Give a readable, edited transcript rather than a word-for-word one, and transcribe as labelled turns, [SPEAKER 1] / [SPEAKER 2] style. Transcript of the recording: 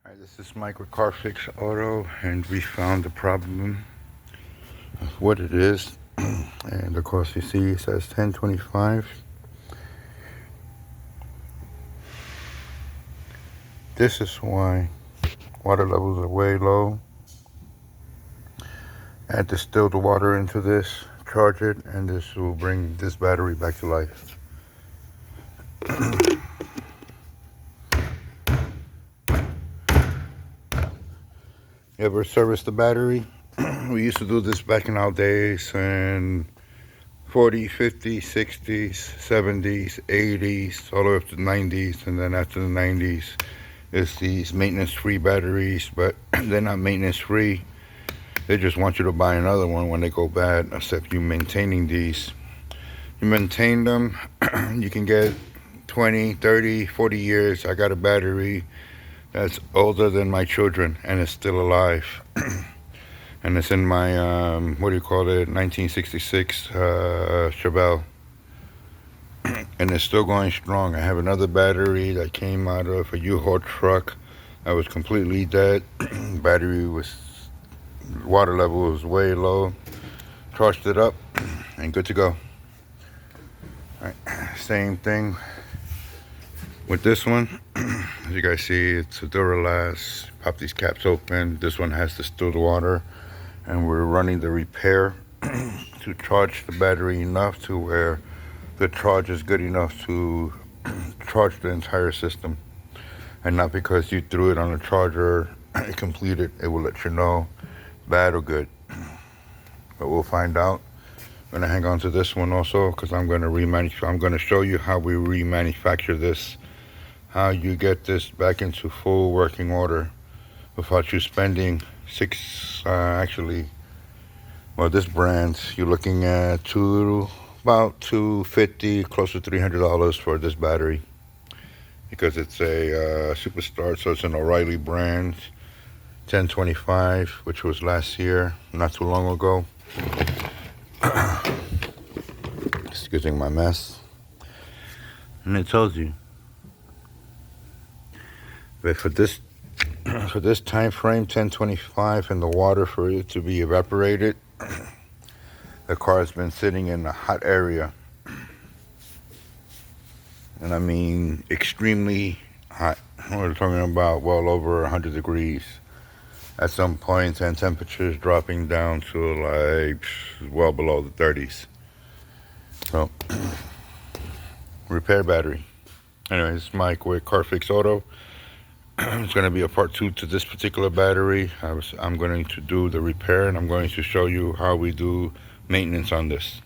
[SPEAKER 1] Hi, this is Mike with Carfix Auto, and we found the problem of what it is. And of course, you see it says 1025. This is why water levels are way low. I had to distill the water into this, charge it, and this will bring this battery back to life. You ever service the battery? We used to do this back in our days in 40s, 50s, 60s, 70s, 80s, all the way up to the 90s, and then after the 90s, it's these maintenance-free batteries, but they're not maintenance-free. They just want you to buy another one when they go bad, except you maintaining these. You maintain them, you can get 20, 30, 40 years. I got a battery that's older than my children, and it's still alive. And it's in my, 1966 Chevelle. And it's still going strong. I have another battery that came out of a U-Haul truck that was completely dead. Battery was, water level was way low. Charged it up and good to go. All right, same thing with this one. As you guys see, it's a Duralast. Pop these caps open. This one has distilled water, and we're running the repair to charge the battery enough to where the charge is good enough to charge the entire system, and not because you threw it on a charger and completed, it will let you know bad or good. But we'll find out. I'm gonna hang on to this one also because I'm gonna remanufacture. I'm gonna show you how we remanufacture this, how you get this back into full working order without you spending this brand, you're looking at about $250, close to $300 for this battery, because it's a Superstar, so it's an O'Reilly brand, 1025, which was last year, not too long ago. Excusing my mess. And it tells you, but for this time frame, 1025, and the water for it to be evaporated, the car has been sitting in a hot area, and I mean extremely hot. We're talking about well over 100 degrees at some points, and temperatures dropping down to like well below the 30s. So repair battery. Anyways, Mike with Carfix Auto. It's going to be a part 2 to this particular battery. I'm going to do the repair, and I'm going to show you how we do maintenance on this.